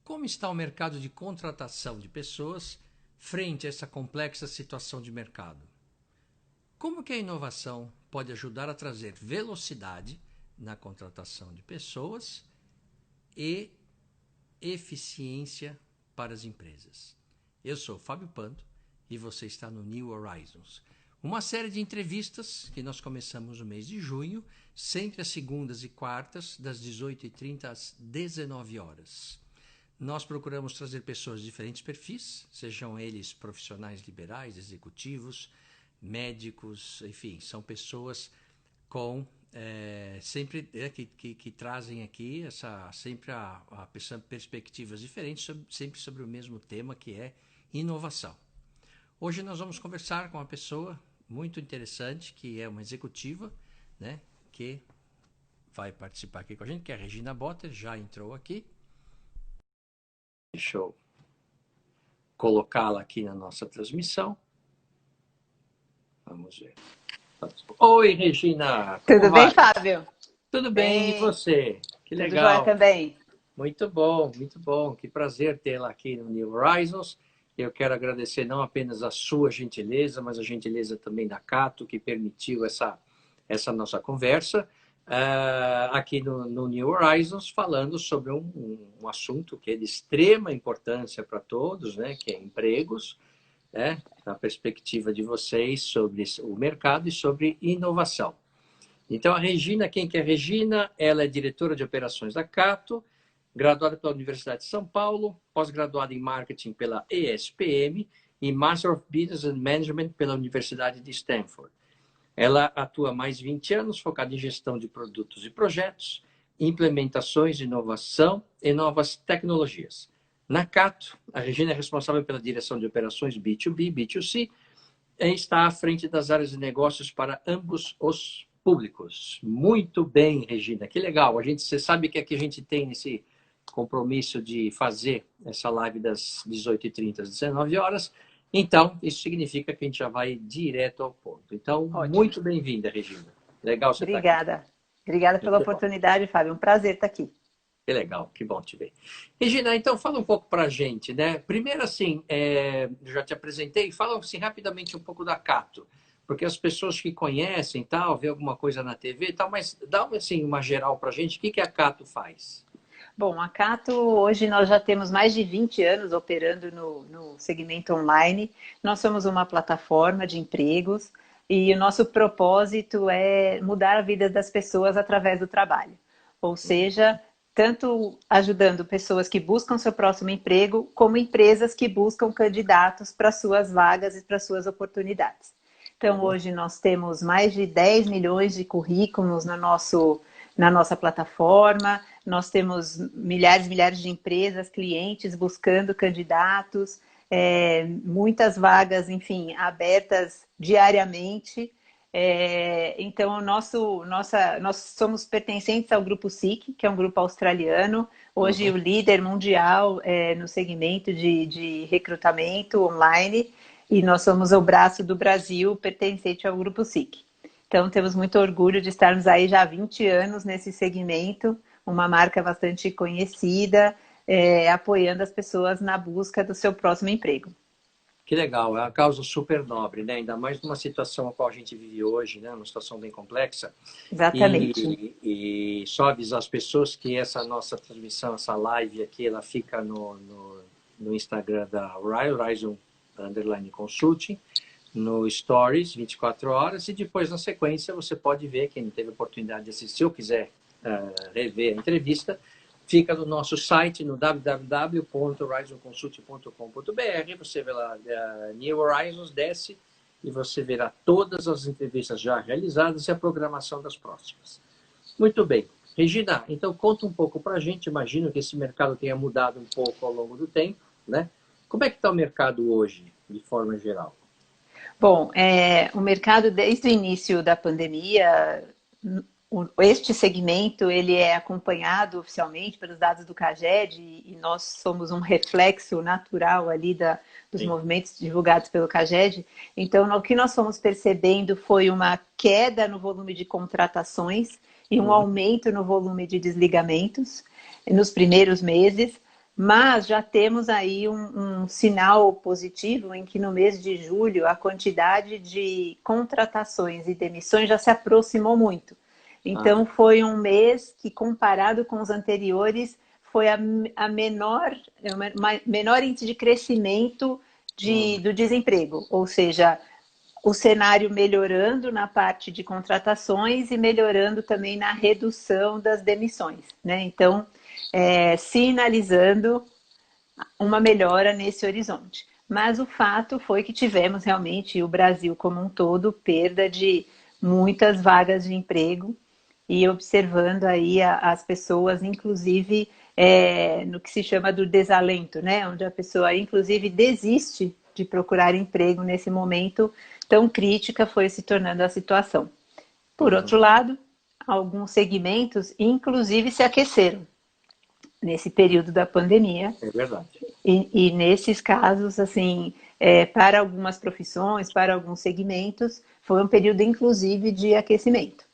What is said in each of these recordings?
Como está o mercado de contratação de pessoas frente a essa complexa situação de mercado? Como que a inovação pode ajudar a trazer velocidade na contratação de pessoas e eficiência para as empresas? Eu sou Fábio Panto e você está no New Horizons. Uma série de entrevistas que nós começamos no mês de junho, sempre às segundas e quartas, das 18h30 às 19 horas. Nós procuramos trazer pessoas de diferentes perfis, sejam eles profissionais liberais, executivos, médicos, enfim, são pessoas com sempre que trazem aqui sempre a perspectivas diferentes, sempre sobre o mesmo tema, que é inovação. Hoje nós vamos conversar com uma pessoa muito interessante, que é uma executiva, né, que vai participar aqui com a gente, que é a Regina Botter, já entrou aqui. Deixa eu colocá-la aqui na nossa transmissão. Vamos ver. Oi, Regina. Tudo bem, Fábio? Tudo bem, e você? Que legal. Tudo jóia também. Muito bom, muito bom. Que prazer tê-la aqui no New Horizons. Eu quero agradecer não apenas a sua gentileza, mas a gentileza também da Cato, que permitiu essa nossa conversa aqui no New Horizons, falando sobre um assunto que é de extrema importância para todos, né, que é empregos, né, a perspectiva de vocês sobre o mercado e sobre inovação. Então, a Regina, quem que é a Regina? Ela é diretora de operações da Cato, graduada pela Universidade de São Paulo, pós-graduada em marketing pela ESPM e Master of Business and Management pela Universidade de Stanford. Ela atua há mais de 20 anos, focada em gestão de produtos e projetos, implementações, inovação e novas tecnologias. Na Cato, a Regina é responsável pela direção de operações B2B e B2C e está à frente das áreas de negócios para ambos os públicos. Muito bem, Regina, que legal. Você sabe que aqui a gente tem esse compromisso de fazer essa live das 18h30 às 19 horas. Então, isso significa que a gente já vai direto ao ponto. Então, ótimo. Muito bem-vinda, Regina. Legal você estar aqui. Obrigada. Obrigada pela oportunidade, Fábio. Um prazer estar aqui. Que legal, que bom te ver. Regina, então fala um pouco para a gente, né? Primeiro, assim, eu já te apresentei, fala assim, rapidamente um pouco da Cato, porque as pessoas que conhecem, tal, vê alguma coisa na TV, tal, mas dá assim, uma geral para a gente, o que a Cato faz? Bom, a Cato, hoje nós já temos mais de 20 anos operando no segmento online. Nós somos uma plataforma de empregos e o nosso propósito é mudar a vida das pessoas através do trabalho. Ou seja, tanto ajudando pessoas que buscam seu próximo emprego, como empresas que buscam candidatos para suas vagas e para suas oportunidades. Então, hoje nós temos mais de 10 milhões de currículos na nossa plataforma, nós temos milhares e milhares de empresas, clientes buscando candidatos, muitas vagas, enfim, abertas diariamente. Então, nós somos pertencentes ao Grupo SIC, que é um grupo australiano, hoje o líder mundial no segmento de recrutamento online, e nós somos o braço do Brasil pertencente ao Grupo SIC. Então, temos muito orgulho de estarmos aí já há 20 anos nesse segmento, uma marca bastante conhecida, apoiando as pessoas na busca do seu próximo emprego. Que legal, é uma causa super nobre, né? Ainda mais numa situação a qual a gente vive hoje, né? Uma situação bem complexa. Exatamente. E só avisar as pessoas que essa nossa transmissão, essa live aqui, ela fica no Instagram da Horizon Consulting, no Stories, 24 horas, e depois, na sequência, você pode ver, quem não teve oportunidade de assistir ou quiser rever a entrevista, fica no nosso site, no www.horizonconsulting.com.br, você vê lá New Horizons, desce, e você verá todas as entrevistas já realizadas e a programação das próximas. Muito bem. Regina, então conta um pouco para a gente, imagino que esse mercado tenha mudado um pouco ao longo do tempo, né? Como é que está o mercado hoje, de forma geral? Bom, o mercado desde o início da pandemia, este segmento ele é acompanhado oficialmente pelos dados do CAGED e nós somos um reflexo natural ali dos movimentos divulgados pelo CAGED. Então, o que nós fomos percebendo foi uma queda no volume de contratações e um aumento no volume de desligamentos nos primeiros meses. Mas já temos aí um sinal positivo em que no mês de julho a quantidade de contratações e demissões já se aproximou muito. Então foi um mês que, comparado com os anteriores, foi a menor índice de crescimento do desemprego. Ou seja, o cenário melhorando na parte de contratações e melhorando também na redução das demissões, né? Então, sinalizando uma melhora nesse horizonte. Mas o fato foi que tivemos realmente, o Brasil como um todo, perda de muitas vagas de emprego e observando aí as pessoas, inclusive, no que se chama do desalento, né? Onde a pessoa, inclusive, desiste de procurar emprego nesse momento tão crítica foi se tornando a situação. Por outro lado, alguns segmentos, inclusive, se aqueceram nesse período da pandemia. É verdade. E nesses casos, assim, para algumas profissões, para alguns segmentos, foi um período, inclusive, de aquecimento.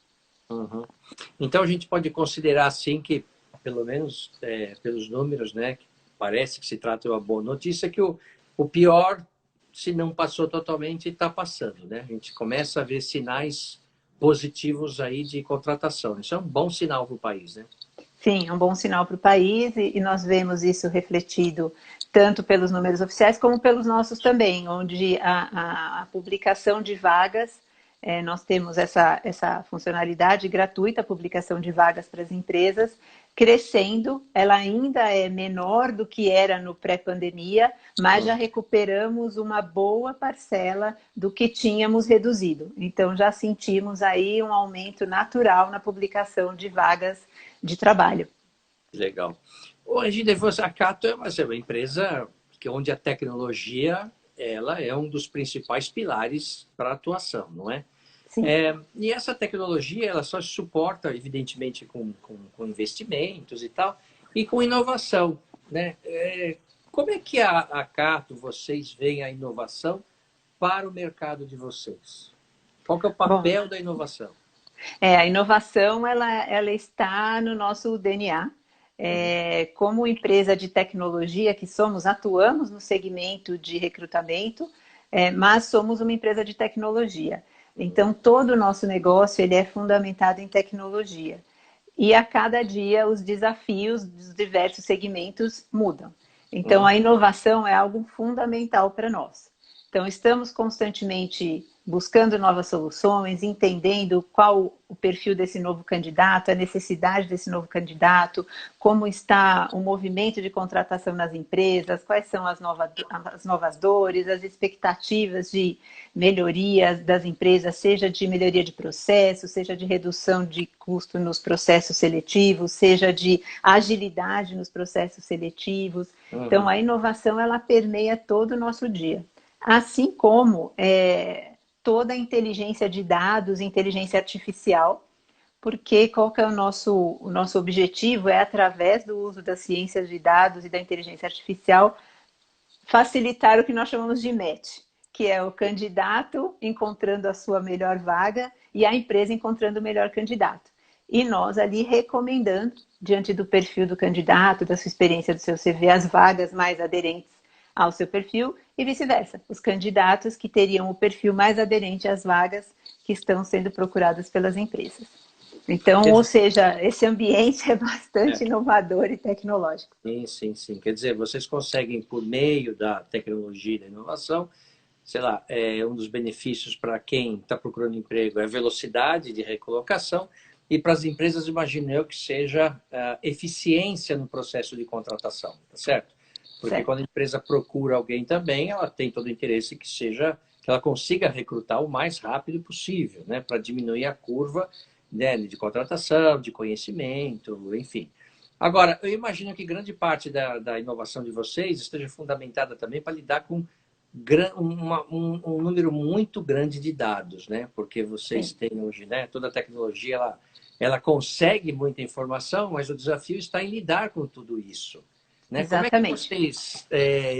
Então, a gente pode considerar, assim, que, pelo menos pelos números, né, que parece que se trata de uma boa notícia, que o pior, se não passou totalmente, está passando, né? A gente começa a ver sinais positivos aí de contratação. Isso é um bom sinal para o país, né? Sim, é um bom sinal para o país e nós vemos isso refletido tanto pelos números oficiais como pelos nossos também, onde a publicação de vagas, nós temos essa funcionalidade gratuita, a publicação de vagas para as empresas, crescendo, ela ainda é menor do que era no pré-pandemia, mas já recuperamos uma boa parcela do que tínhamos reduzido. Então já sentimos aí um aumento natural na publicação de vagas de trabalho. Legal. Hoje, a Cato é uma empresa onde a tecnologia ela é um dos principais pilares para a atuação, não é? E essa tecnologia ela só se suporta, evidentemente, com investimentos e tal, e com inovação, né? Como é que a Cato, vocês veem a inovação para o mercado de vocês? Qual que é o papel da inovação? A inovação ela está no nosso DNA. Como empresa de tecnologia que somos, atuamos no segmento de recrutamento, mas somos uma empresa de tecnologia. Então, todo o nosso negócio ele é fundamentado em tecnologia. E a cada dia os desafios dos diversos segmentos mudam. Então, a inovação é algo fundamental para nós. Então, estamos constantemente buscando novas soluções, entendendo qual o perfil desse novo candidato, a necessidade desse novo candidato, como está o movimento de contratação nas empresas, quais são as novas dores, as expectativas de melhorias das empresas, seja de melhoria de processo, seja de redução de custo nos processos seletivos, seja de agilidade nos processos seletivos. Então, a inovação, ela permeia todo o nosso dia. Assim como toda a inteligência de dados, inteligência artificial, porque qual que é o nosso objetivo? É, através do uso das ciências de dados e da inteligência artificial, facilitar o que nós chamamos de match, que é o candidato encontrando a sua melhor vaga e a empresa encontrando o melhor candidato. E nós ali recomendando, diante do perfil do candidato, da sua experiência, do seu CV, as vagas mais aderentes ao seu perfil e vice-versa. Os candidatos que teriam o perfil mais aderente às vagas que estão sendo procuradas pelas empresas. Então, ou seja, esse ambiente é bastante inovador e tecnológico. Sim. Quer dizer, vocês conseguem, por meio da tecnologia e da inovação, sei lá, um dos benefícios para quem está procurando emprego é a velocidade de recolocação e para as empresas, imagino eu, que seja eficiência no processo de contratação, tá certo? Porque quando a empresa procura alguém também, ela tem todo o interesse que ela consiga recrutar o mais rápido possível, né? Para diminuir a curva, né, de contratação, de conhecimento, enfim. Agora, eu imagino que grande parte da inovação de vocês esteja fundamentada também para lidar com um número muito grande de dados, né? Porque vocês têm hoje, né, toda a tecnologia, ela consegue muita informação, mas o desafio está em lidar com tudo isso. Né? Como é que vocês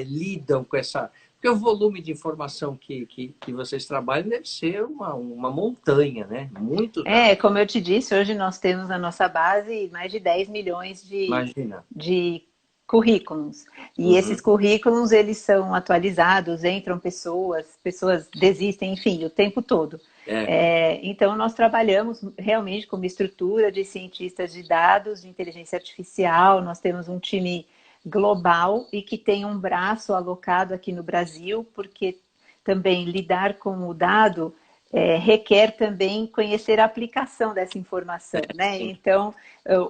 lidam com essa... Porque o volume de informação que vocês trabalham deve ser uma montanha, né? Muito dados. Como eu te disse, hoje nós temos na nossa base mais de 10 milhões de currículos. E esses currículos, eles são atualizados, entram pessoas desistem, enfim, o tempo todo. Então, nós trabalhamos realmente com uma estrutura de cientistas de dados, de inteligência artificial, nós temos um time global e que tem um braço alocado aqui no Brasil, porque também lidar com o dado requer também conhecer a aplicação dessa informação, né? Então,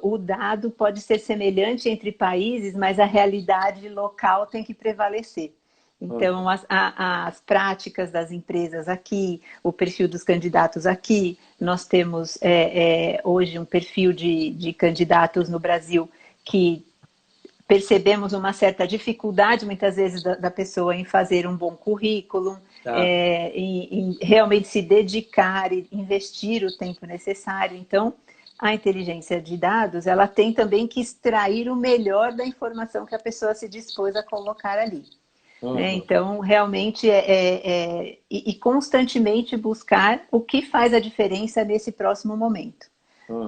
o dado pode ser semelhante entre países, mas a realidade local tem que prevalecer. Então, as práticas das empresas aqui, o perfil dos candidatos aqui, nós temos hoje um perfil de candidatos no Brasil que percebemos uma certa dificuldade, muitas vezes, da pessoa em fazer um bom currículo, em realmente se dedicar e investir o tempo necessário. Então, a inteligência de dados, ela tem também que extrair o melhor da informação que a pessoa se dispôs a colocar ali. Então, realmente, e constantemente buscar o que faz a diferença nesse próximo momento.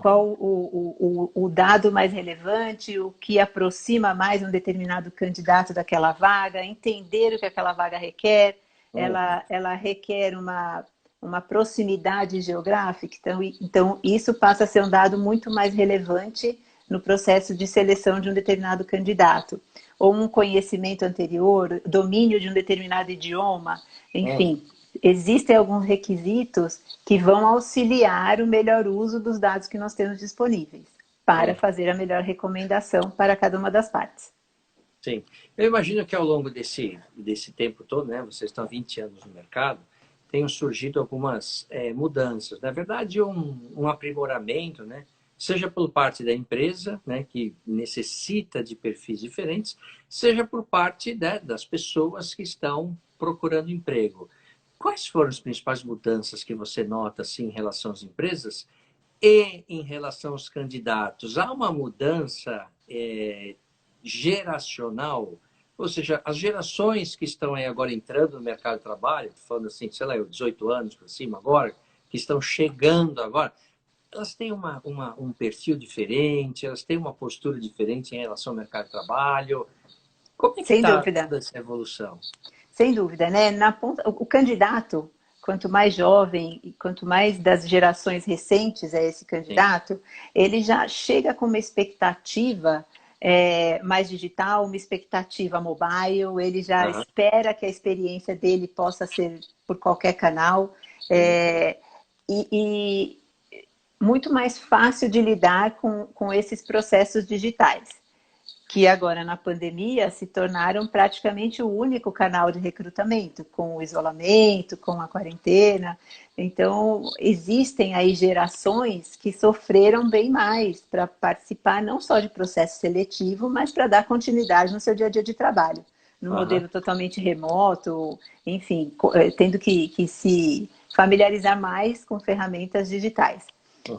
Qual o dado mais relevante, o que aproxima mais um determinado candidato daquela vaga, entender o que aquela vaga requer, ela requer uma proximidade geográfica, então isso passa a ser um dado muito mais relevante no processo de seleção de um determinado candidato, ou um conhecimento anterior, domínio de um determinado idioma, enfim. Existem alguns requisitos que vão auxiliar o melhor uso dos dados que nós temos disponíveis para fazer a melhor recomendação para cada uma das partes. Sim. Eu imagino que ao longo desse tempo todo, né, vocês estão há 20 anos no mercado, tenham surgido algumas mudanças. Na verdade, um aprimoramento, né, seja por parte da empresa, né, que necessita de perfis diferentes, seja por parte das pessoas que estão procurando emprego. Quais foram as principais mudanças que você nota assim, em relação às empresas e em relação aos candidatos? Há uma mudança geracional? Ou seja, as gerações que estão aí agora entrando no mercado de trabalho, falando assim, sei lá, 18 anos para cima agora, que estão chegando agora, elas têm um perfil diferente, elas têm uma postura diferente em relação ao mercado de trabalho. Como é que Sem está dúvida. toda essa evolução? Sem dúvida, né? O candidato, quanto mais jovem e quanto mais das gerações recentes é esse candidato, ele já chega com uma expectativa mais digital, uma expectativa mobile, ele já espera que a experiência dele possa ser por qualquer canal e muito mais fácil de lidar com esses processos digitais, que agora na pandemia se tornaram praticamente o único canal de recrutamento, com o isolamento, com a quarentena. Então, existem aí gerações que sofreram bem mais para participar não só de processo seletivo, mas para dar continuidade no seu dia a dia de trabalho, no modelo totalmente remoto, enfim, tendo que se familiarizar mais com ferramentas digitais.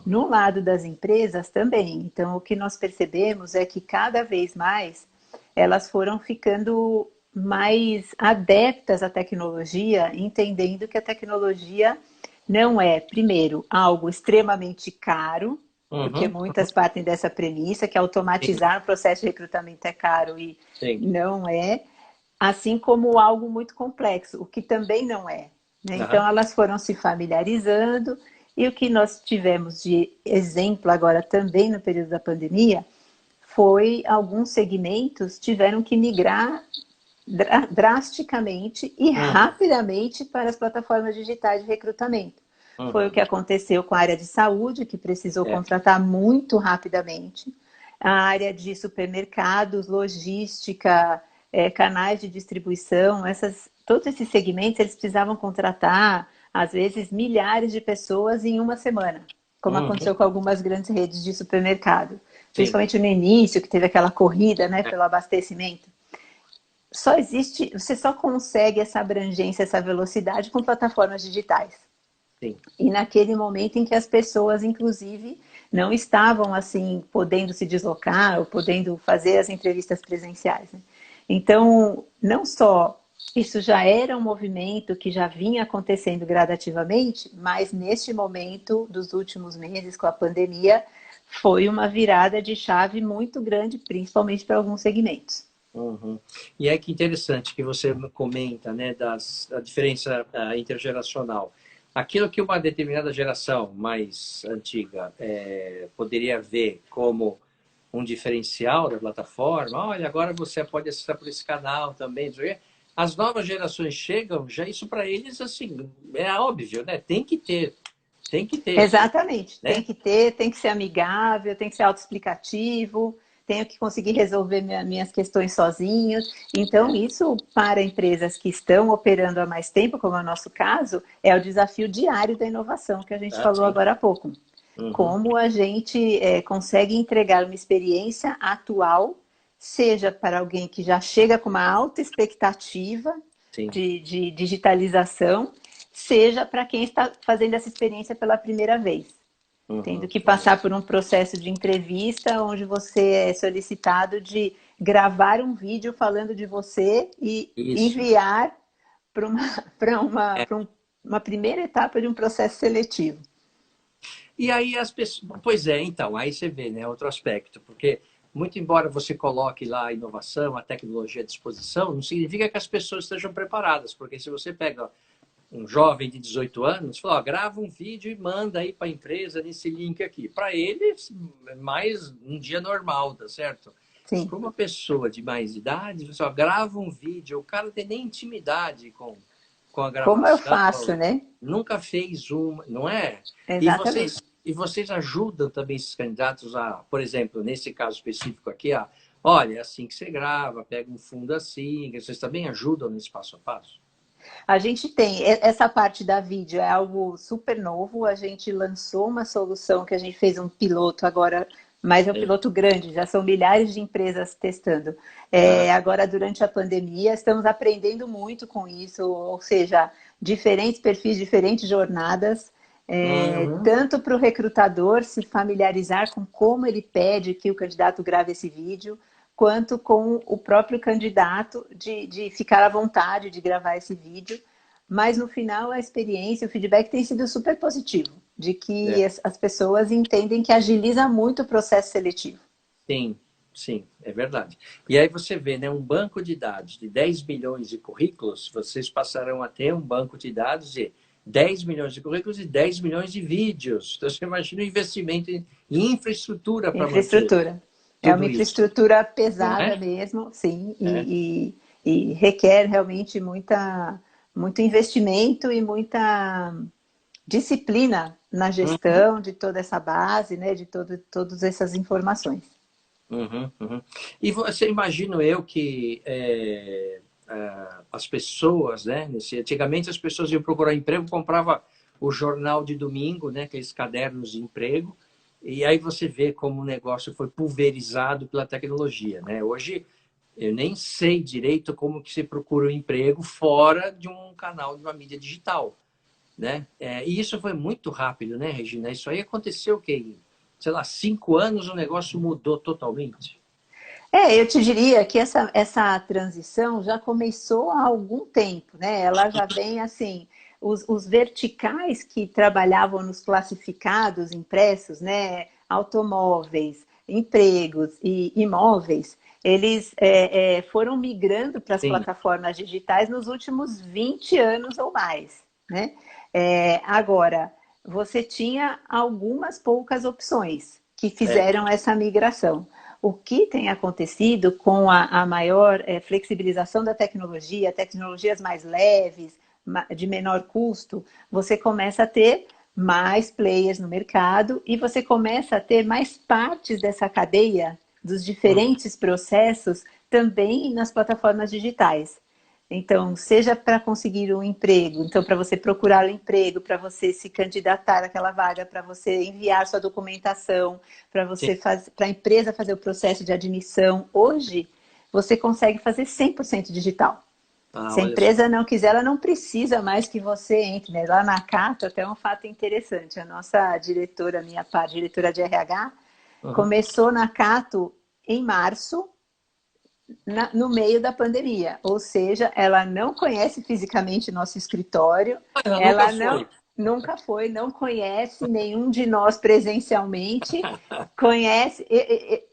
No lado das empresas também. Então, o que nós percebemos é que cada vez mais elas foram ficando mais adeptas à tecnologia, entendendo que a tecnologia não é, primeiro, algo extremamente caro, porque muitas partem dessa premissa que automatizar o processo de recrutamento é caro e não é, assim como algo muito complexo, o que também não é. Né? Então, elas foram se familiarizando. E o que nós tivemos de exemplo agora também no período da pandemia foi alguns segmentos tiveram que migrar drasticamente e rapidamente para as plataformas digitais de recrutamento. Foi o que aconteceu com a área de saúde, que precisou contratar muito rapidamente. A área de supermercados, logística, canais de distribuição, todos esses segmentos eles precisavam contratar às vezes, milhares de pessoas em uma semana, como aconteceu com algumas grandes redes de supermercado. Principalmente no início, que teve aquela corrida, né, pelo abastecimento. Você só consegue essa abrangência, essa velocidade com plataformas digitais. E naquele momento em que as pessoas, inclusive, não estavam assim podendo se deslocar ou podendo fazer as entrevistas presenciais. Né? Então, não só isso já era um movimento que já vinha acontecendo gradativamente, mas neste momento dos últimos meses com a pandemia foi uma virada de chave muito grande, principalmente para alguns segmentos. Uhum. E é que interessante que você comenta, né, da diferença intergeracional. Aquilo que uma determinada geração mais antiga poderia ver como um diferencial da plataforma, olha, agora você pode acessar por esse canal também. Não sei o quê. As novas gerações chegam, já isso para eles assim é óbvio, né? Tem que ter, Exatamente. né? Tem que ser amigável, tem que ser autoexplicativo, tenho que conseguir resolver minhas questões sozinhos. Então, É. isso para empresas que estão operando há mais tempo, como é o nosso caso, é o desafio diário da inovação que a gente Ah, falou sim. agora há pouco. Uhum. Como a gente consegue entregar uma experiência atual, seja para alguém que já chega com uma alta expectativa Sim. de digitalização, seja para quem está fazendo essa experiência pela primeira vez, tendo Uhum. que Uhum. passar por um processo de entrevista onde você é solicitado de gravar um vídeo falando de você e Isso. enviar para É. uma primeira etapa de um processo seletivo. E aí as pessoas. Pois é, então, aí você vê, né, outro aspecto, porque muito embora você coloque lá a inovação, a tecnologia à disposição, não significa que as pessoas estejam preparadas, porque se você pega um jovem de 18 anos, fala, ó, grava um vídeo e manda aí para a empresa nesse link aqui. Para eles, é mais um dia normal, tá certo? Sim. Para uma pessoa de mais idade, você ó, grava um vídeo, o cara não tem nem intimidade com a Como eu gravação, faço, né? nunca fez uma, não é? Exatamente. E vocês ajudam também esses candidatos a, por exemplo, nesse caso específico aqui, a, olha, é assim que você grava, pega um fundo assim, vocês também ajudam nesse passo a passo? A gente tem essa parte da vídeo, é algo super novo. A gente lançou uma solução que a gente fez um piloto agora, mas é um É. piloto grande, já são milhares de empresas testando. Ah, Agora, durante a pandemia, estamos aprendendo muito com isso, ou seja, diferentes perfis, diferentes jornadas, uhum. tanto para o recrutador se familiarizar com como ele pede que o candidato grave esse vídeo, quanto com o próprio candidato de ficar à vontade de gravar esse vídeo. Mas no final a experiência, o feedback tem sido super positivo, de que É. as pessoas entendem que agiliza muito o processo seletivo. Sim, sim, é verdade. E aí você vê, né, um banco de dados de 10 milhões de currículos, vocês passarão a ter um banco de dados de 10 milhões de currículos e 10 milhões de vídeos. Então você imagina o investimento em infraestrutura para manter Infraestrutura. É uma tudo isso, infraestrutura não pesada é? mesmo, sim, É. e requer realmente muito investimento e muita disciplina na Uhum, gestão de toda essa base, né, de todas essas informações. uhum, uhum. E você imagino eu que as pessoas, né? Antigamente as pessoas iam procurar emprego, comprava o jornal de domingo, né? Aqueles cadernos de emprego, e aí você vê como o negócio foi pulverizado pela tecnologia, né? Hoje eu nem sei direito como que se procura um emprego fora de um canal de uma mídia digital, né? E isso foi muito rápido, né, Regina? Isso aí aconteceu o quê? Em, sei lá, 5 anos o negócio mudou totalmente. Eu te diria que essa transição já começou há algum tempo, né? Ela já vem assim, os verticais que trabalhavam nos classificados impressos, né? Automóveis, empregos e imóveis, eles foram migrando para as Sim, plataformas digitais nos últimos 20 anos ou mais, né? Agora, você tinha algumas poucas opções que é, fizeram essa migração. O que tem acontecido com a maior flexibilização da tecnologia, tecnologias mais leves, de menor custo, você começa a ter mais players no mercado e você começa a ter mais partes dessa cadeia dos diferentes processos também nas plataformas digitais. Então, seja para conseguir um emprego, então para você procurar um emprego, para você se candidatar àquela vaga, para você enviar sua documentação, para sim. você fazer, para a empresa fazer o processo de admissão. Hoje, você consegue fazer 100% digital. Ah, Se a olha só. empresa não quiser, ela não precisa mais que você entre, né? Lá na Cato, até um fato interessante, a nossa diretora, minha parte, diretora de RH, Uhum. começou na Cato em março, no meio da pandemia, ou seja, ela não conhece fisicamente nosso escritório, Ela nunca ela não, foi. Nunca foi, não conhece nenhum de nós presencialmente, conhece,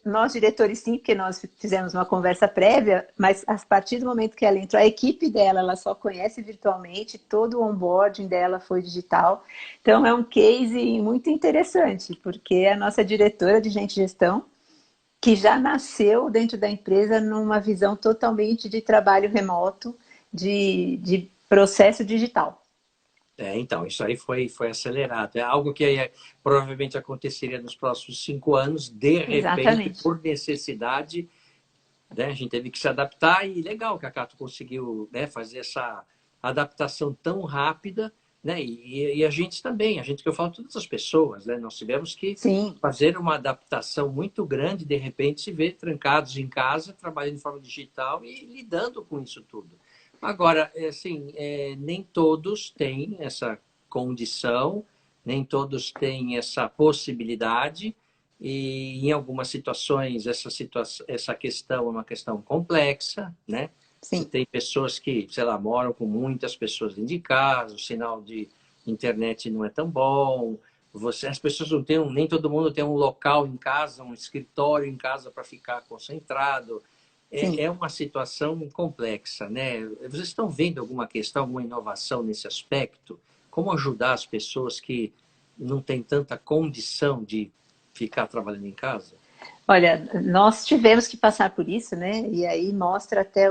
nós diretores sim, porque nós fizemos uma conversa prévia, mas a partir do momento que ela entrou, a equipe dela, ela só conhece virtualmente, todo o onboarding dela foi digital, então é um case muito interessante, porque é a nossa diretora de gente e gestão, que já nasceu dentro da empresa numa visão totalmente de trabalho remoto, de processo digital. Então, isso aí foi acelerado. É algo que provavelmente aconteceria nos próximos 5 anos, de repente, Exatamente. por necessidade, né, a gente teve que se adaptar e legal que a Cato conseguiu, né, fazer essa adaptação tão rápida, né, e a gente também, a gente que eu falo, todas as pessoas, né, nós tivemos que Sim, fazer uma adaptação muito grande, de repente se ver trancados em casa, trabalhando de forma digital e lidando com isso tudo. Agora, assim, nem todos têm essa condição, nem todos têm essa possibilidade, e em algumas situações essa questão é uma questão complexa, né? Você sim. tem pessoas que, sei lá, moram com muitas pessoas dentro de casa, o sinal de internet não é tão bom, as pessoas não têm, nem todo mundo tem um local em casa, um escritório em casa para ficar concentrado. É Sim. uma situação complexa, né? Vocês estão vendo alguma questão, alguma inovação nesse aspecto? Como ajudar as pessoas que não têm tanta condição de ficar trabalhando em casa? Olha, nós tivemos que passar por isso, né? E aí mostra até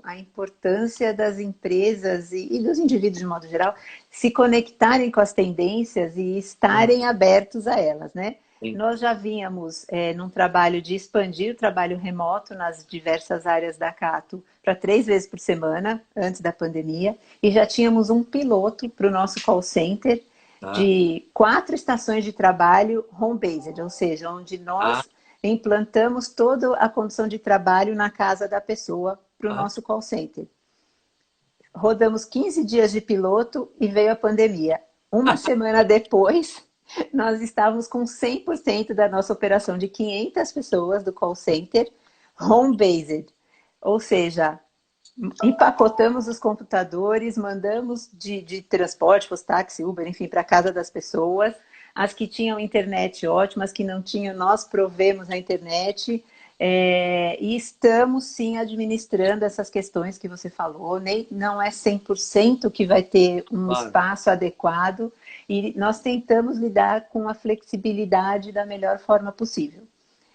a importância das empresas e dos indivíduos de modo geral se conectarem com as tendências e estarem abertos a elas, né? Sim. Nós já vínhamos num trabalho de expandir o trabalho remoto nas diversas áreas da Cato para 3 vezes por semana, antes da pandemia, e já tínhamos um piloto para o nosso call center Ah, de 4 estações de trabalho home-based, ou seja, onde ah, nós implantamos toda a condição de trabalho na casa da pessoa para o ah. nosso call center. Rodamos 15 dias de piloto e veio a pandemia. Uma semana depois, nós estávamos com 100% da nossa operação de 500 pessoas do call center home-based. Ou seja, empacotamos os computadores, mandamos de transporte, fosse táxi, Uber, enfim, para casa das pessoas. As que tinham internet ótima, as que não tinham, nós provemos a internet. E estamos sim administrando essas questões que você falou, nem, não é 100% que vai ter um Claro. espaço adequado, e nós tentamos lidar com a flexibilidade da melhor forma possível.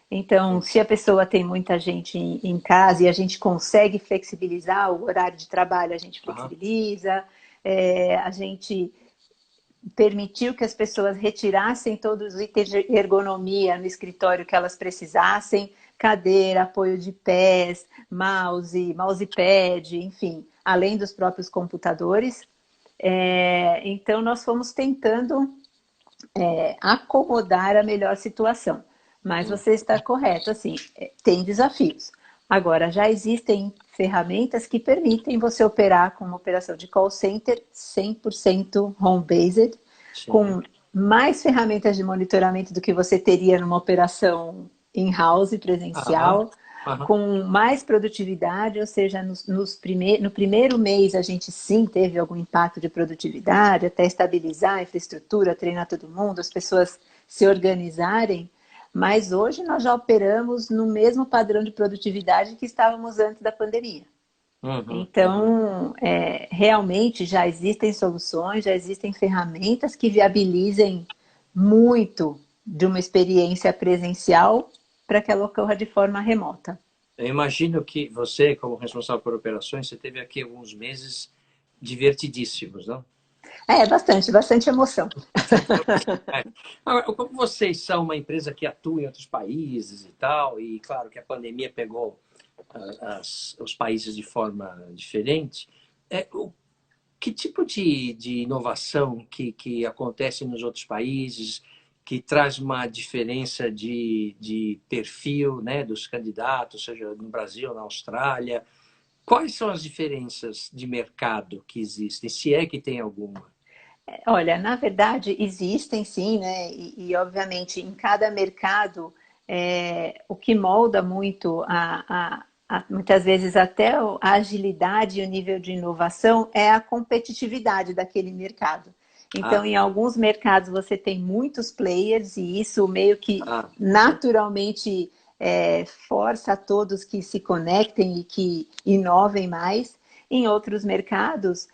Então, se a pessoa tem muita gente em casa e a gente consegue flexibilizar o horário de trabalho, a gente Aham. flexibiliza, a gente permitiu que as pessoas retirassem todos os itens de ergonomia no escritório que elas precisassem, cadeira, apoio de pés, mousepad, enfim, além dos próprios computadores. Então, nós fomos tentando acomodar a melhor situação. Mas Sim. você está correto, assim, tem desafios. Agora, já existem ferramentas que permitem você operar com uma operação de call center 100% home-based, Sim. com mais ferramentas de monitoramento do que você teria numa operação in-house Aham. presencial, Aham. com mais produtividade, ou seja, no primeiro mês a gente sim teve algum impacto de produtividade, até estabilizar a infraestrutura, treinar todo mundo, as pessoas se organizarem, mas hoje nós já operamos no mesmo padrão de produtividade que estávamos antes da pandemia. Uhum. Uhum. Então, realmente já existem soluções, já existem ferramentas que viabilizem muito de uma experiência presencial para que ela ocorra de forma remota. Eu imagino que você, como responsável por operações, você teve aqui alguns meses divertidíssimos, não? Bastante, bastante emoção. É. Agora, como vocês são uma empresa que atua em outros países e tal, e claro que a pandemia pegou os países de forma diferente, que tipo de inovação que acontece nos outros países, que traz uma diferença de perfil, né, dos candidatos, seja no Brasil, na Austrália? Quais são as diferenças de mercado que existem, se é que tem alguma? Olha, na verdade, existem sim, né? Obviamente, em cada mercado, o que molda muito muitas vezes até a agilidade e o nível de inovação é a competitividade daquele mercado. Então, Ah, em alguns mercados você tem muitos players e isso meio que ah, naturalmente força a todos que se conectem e que inovem mais. Em outros mercados,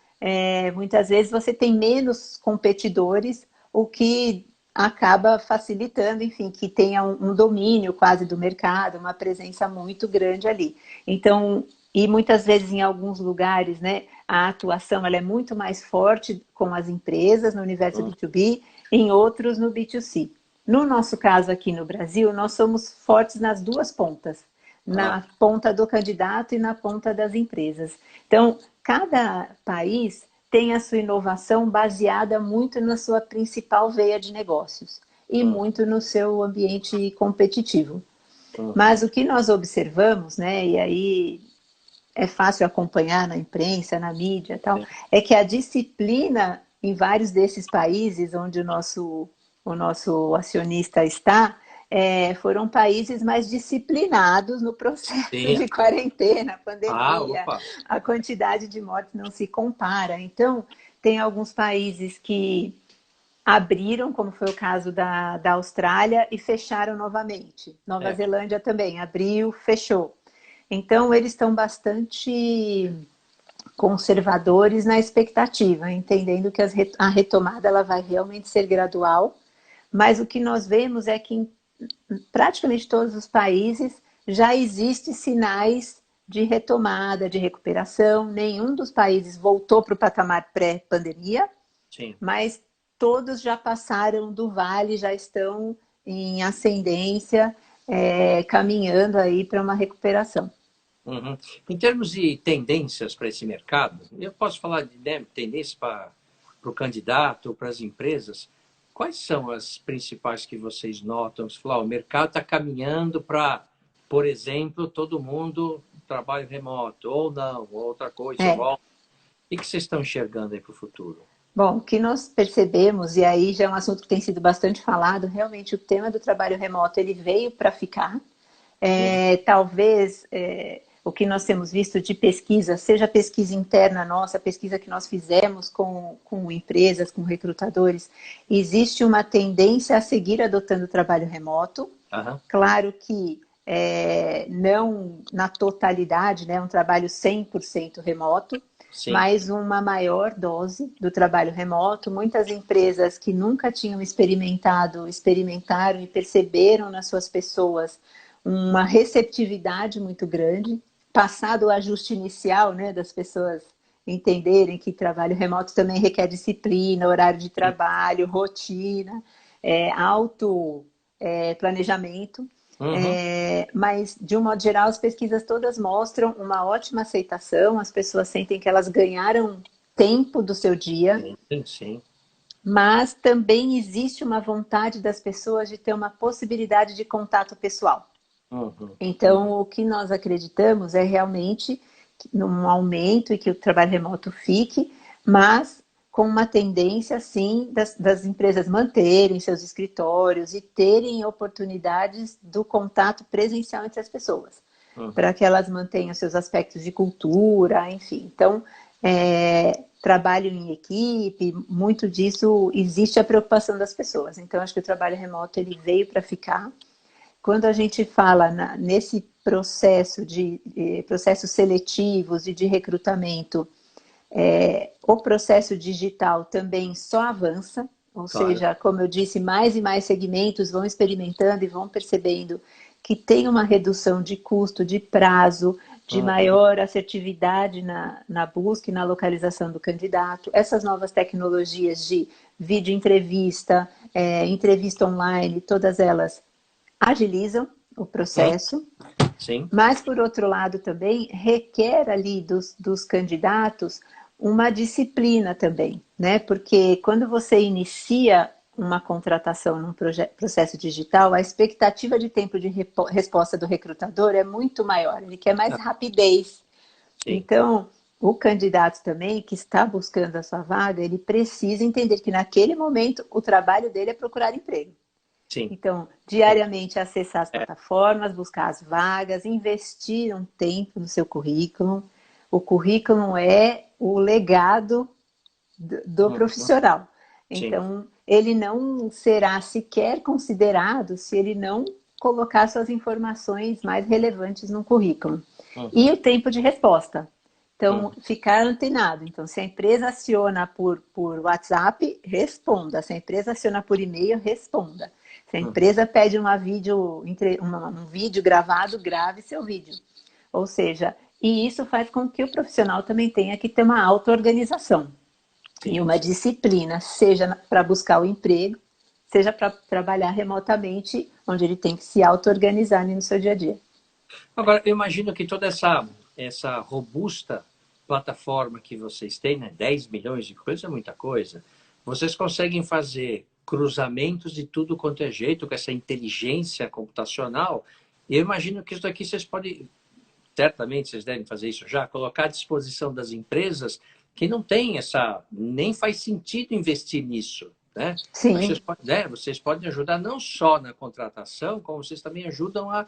muitas vezes você tem menos competidores, o que acaba facilitando, enfim, que tenha um domínio quase do mercado, uma presença muito grande ali. Então, e muitas vezes em alguns lugares, né, a atuação ela é muito mais forte com as empresas no universo hum, B2B, em outros no B2C. No nosso caso aqui no Brasil, nós somos fortes nas duas pontas, ah, na ponta do candidato e na ponta das empresas. Então, cada país tem a sua inovação baseada muito na sua principal veia de negócios e hum, muito no seu ambiente competitivo. uhum, Mas o que nós observamos, né, e aí é fácil acompanhar na imprensa, na mídia e tal, sim. é que a disciplina em vários desses países onde o nosso acionista está, foram países mais disciplinados no processo Sim. de quarentena, Ah, pandemia, opa. a quantidade de mortes não se compara. Então, tem alguns países que abriram, como foi o caso da Austrália, e fecharam novamente. Nova É. Zelândia também abriu, fechou. Então, eles estão bastante conservadores na expectativa, entendendo que a retomada ela vai realmente ser gradual, mas o que nós vemos é que em praticamente todos os países já existem sinais de retomada, de recuperação. Nenhum dos países voltou para o patamar pré-pandemia, Sim. mas todos já passaram do vale, já estão em ascendência, caminhando aí para uma recuperação. Uhum. Em termos de tendências para esse mercado, eu posso falar de, né, tendências para o candidato, para as empresas. Quais são as principais que vocês notam? Você falou, o mercado está caminhando para, por exemplo, todo mundo trabalho remoto, ou não, ou outra coisa, É, igual. O que vocês estão enxergando aí para o futuro? bom, o que nós percebemos, e aí já é um assunto que tem sido bastante falado, realmente o tema do trabalho remoto ele veio para ficar. Uhum. Talvez o que nós temos visto de pesquisa, seja pesquisa interna nossa, pesquisa que nós fizemos com empresas, com recrutadores, existe uma tendência a seguir adotando o trabalho remoto. Aham. Claro que não na totalidade, né, um trabalho 100% remoto, Sim. mas uma maior dose do trabalho remoto. Muitas empresas que nunca tinham experimentado, experimentaram e perceberam nas suas pessoas uma receptividade muito grande, passado o ajuste inicial, né, das pessoas entenderem que trabalho remoto também requer disciplina, horário de trabalho, rotina, auto planejamento. Uhum. Mas, de um modo geral, as pesquisas todas mostram uma ótima aceitação, as pessoas sentem que elas ganharam tempo do seu dia, Sim, sim. mas também existe uma vontade das pessoas de ter uma possibilidade de contato pessoal. Uhum. Então, o que nós acreditamos é realmente num aumento e que o trabalho remoto fique, mas com uma tendência, sim, das empresas manterem seus escritórios e terem oportunidades do contato presencial entre as pessoas, Uhum. para que elas mantenham seus aspectos de cultura, enfim. Então, trabalho em equipe, muito disso existe a preocupação das pessoas. Então, acho que o trabalho remoto ele veio para ficar. Quando a gente fala nesse processo de processos seletivos e de recrutamento, o processo digital também só avança, ou Claro. seja, como eu disse, mais e mais segmentos vão experimentando e vão percebendo que tem uma redução de custo, de prazo, de Uhum. maior assertividade na busca e na localização do candidato. Essas novas tecnologias de vídeo entrevista, entrevista online, todas elas agilizam o Uhum. processo, Sim. mas, por outro lado, também requer ali dos candidatos uma disciplina também, né? Porque quando você inicia uma contratação num processo digital, a expectativa de tempo de resposta do recrutador é muito maior, ele quer mais Ah, rapidez. sim. Então, o candidato também que está buscando a sua vaga, ele precisa entender que naquele momento o trabalho dele é procurar emprego. Sim. Então, Sim. diariamente acessar as É. plataformas, buscar as vagas, investir um tempo no seu currículo. O currículo é o legado do Uhum. profissional. Sim. Então, ele não será sequer considerado se ele não colocar suas informações mais relevantes no currículo. E Uhum, o tempo de resposta. Então, uhum, ficar antenado. Então, se a empresa aciona por WhatsApp, responda. Se a empresa aciona por e-mail, responda. Se a uhum. empresa pede um vídeo gravado, grave seu vídeo. Ou seja, e isso faz com que o profissional também tenha que ter uma auto-organização e Sim, uma sim. disciplina, seja para buscar o emprego, seja para trabalhar remotamente, onde ele tem que se auto-organizar no seu dia a dia. Agora, eu imagino que toda essa robusta plataforma que vocês têm, né? 10 milhões de coisas é muita coisa. Vocês conseguem fazer cruzamentos de tudo quanto é jeito, com essa inteligência computacional. E eu imagino que isso daqui vocês podem, certamente vocês devem fazer isso já, colocar à disposição das empresas que não têm essa, nem faz sentido investir nisso, né? Sim, Vocês podem ajudar não só na contratação, como vocês também ajudam a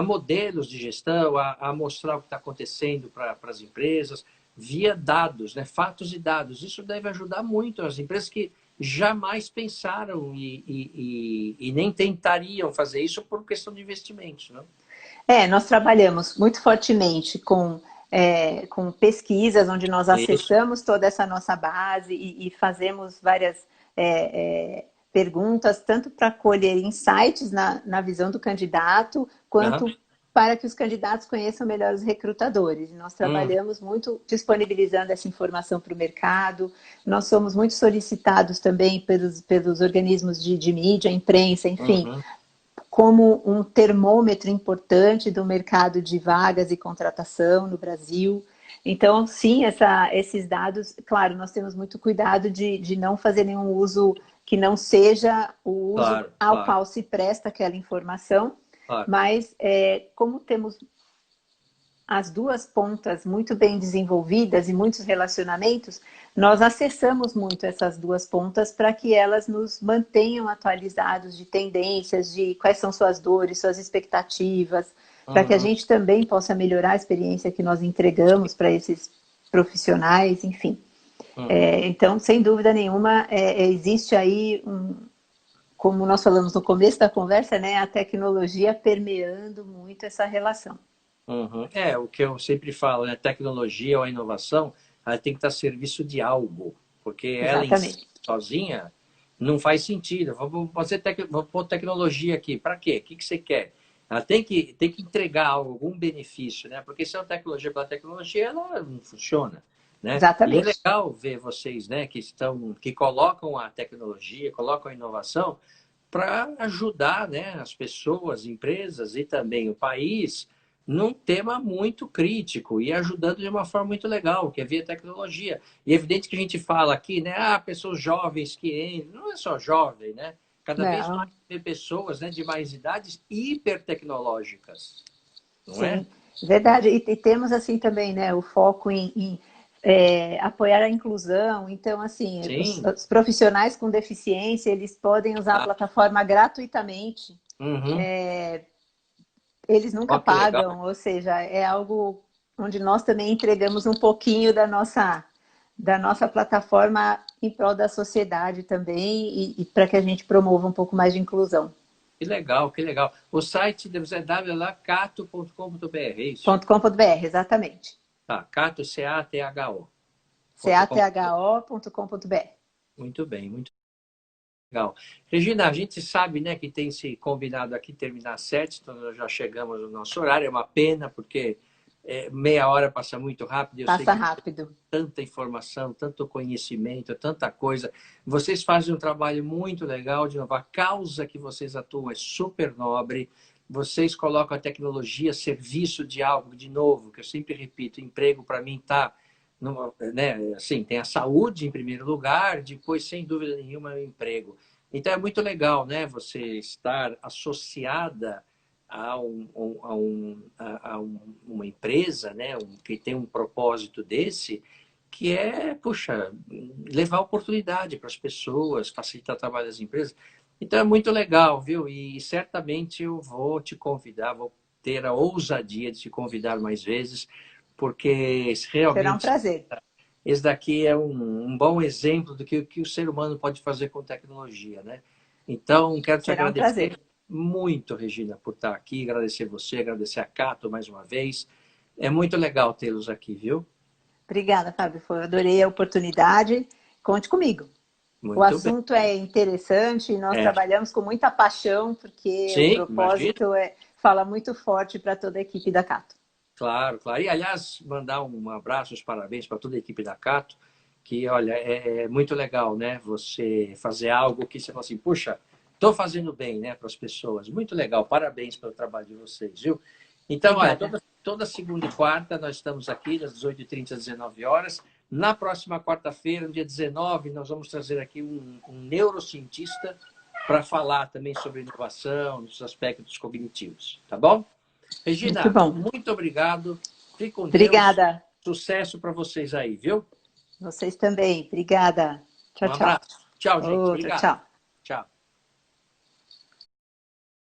modelos de gestão, a mostrar o que está acontecendo para as empresas, via dados, né? Fatos e dados. Isso deve ajudar muito as empresas que jamais pensaram e nem tentariam fazer isso por questão de investimentos, não? nós trabalhamos muito fortemente com pesquisas, onde nós Isso. acessamos toda essa nossa base e fazemos várias perguntas, tanto para colher insights na visão do candidato, Aham. quanto para que os candidatos conheçam melhor os recrutadores. Nós Uhum. trabalhamos muito disponibilizando essa informação para o mercado. Nós somos muito solicitados também pelos organismos de mídia, imprensa, enfim, Uhum. como um termômetro importante do mercado de vagas e contratação no Brasil. Então, sim, esses dados, claro, nós temos muito cuidado de não fazer nenhum uso que não seja o uso Claro, ao claro, qual se presta aquela informação, claro. mas como temos as duas pontas muito bem desenvolvidas e muitos relacionamentos, nós acessamos muito essas duas pontas para que elas nos mantenham atualizados de tendências, de quais são suas dores, suas expectativas, para que a Uhum. gente também possa melhorar a experiência que nós entregamos para esses profissionais, enfim. Uhum. Então, sem dúvida nenhuma, existe aí como nós falamos no começo da conversa, né, a tecnologia permeando muito essa relação. Uhum. É, o que eu sempre falo, né? Tecnologia ou a inovação, ela tem que estar a serviço de algo, porque ela em si, Exatamente. sozinha, não faz sentido. Vou pôr tecnologia aqui, para quê? O que você quer? Ela tem que entregar algo, algum benefício, né? Porque se é uma tecnologia pela tecnologia, ela não funciona, né? E é Exatamente. legal ver vocês, né, que colocam a tecnologia, colocam a inovação para ajudar, né, as pessoas, empresas e também o país num tema muito crítico e ajudando de uma forma muito legal, que é via tecnologia. E é evidente que a gente fala aqui, né, pessoas jovens que entram, não é só jovem, né? Cada vez mais Não, tem pessoas, né, de mais idades hipertecnológicas, não é? sim, verdade. E temos assim também, né, o foco em apoiar a inclusão. Então, assim, Sim, os profissionais com deficiência, eles podem usar a tá. plataforma gratuitamente. Uhum. Eles nunca Ó, que legal. pagam, ou seja, é algo onde nós também entregamos um pouquinho da nossa plataforma em prol da sociedade também e para que a gente promova um pouco mais de inclusão. Que legal, que legal. O site é www.cato.com.br, é isso? .com.br, exatamente. Tá, Cato, C-A-T-H-O. catho.com.br. Muito bem, muito legal. Regina, a gente sabe, né, que tem se combinado aqui terminar às 7, então nós já chegamos no nosso horário. É uma pena, porque meia hora passa muito rápido e eu sei Passa que rápido. tanta informação, tanto conhecimento, tanta coisa. Vocês fazem um trabalho muito legal, de novo, a causa que vocês atuam é super nobre. Vocês colocam a tecnologia a serviço de algo, de novo, que eu sempre repito, emprego para mim está, né, assim, tem a saúde em primeiro lugar, depois, sem dúvida nenhuma, é o emprego. Então é muito legal, né, você estar associada uma empresa, né, que tem um propósito desse, que é, puxa, levar oportunidade para as pessoas, facilitar o trabalho das empresas. Então é muito legal, viu? E certamente eu vou te convidar, vou ter a ousadia de te convidar mais vezes, porque Será um realmente prazer. esse daqui é um bom exemplo do que o ser humano pode fazer com tecnologia, né? Então, quero te Será um agradecer prazer. muito, Regina, por estar aqui, agradecer você, agradecer a Cato mais uma vez. É muito legal tê-los aqui, viu? Obrigada, Fábio. Adorei a oportunidade. Conte comigo. O Muito bem. assunto é interessante e nós É, trabalhamos com muita paixão, porque o sim, imagina. propósito fala muito forte para toda a equipe da Cato. Claro, claro. E, aliás, mandar um abraço, os parabéns para toda a equipe da Cato, que, olha, é muito legal, né? Você fazer algo que você fala assim, puxa, estou fazendo bem, né, para as pessoas. Muito legal. Parabéns pelo trabalho de vocês, viu? Então, olha, Obrigada. toda segunda e quarta nós estamos aqui, das 18h30 às 19 horas. Na próxima quarta-feira, no dia 19, nós vamos trazer aqui um neurocientista para falar também sobre inovação, nos aspectos cognitivos, tá bom? Muito Regina, bom. muito obrigado. Fique com Deus. Obrigada. Sucesso para vocês aí, viu? Vocês também. Obrigada. Um Tchau, tchau. abraço. Tchau, gente. Outro, Obrigado. tchau.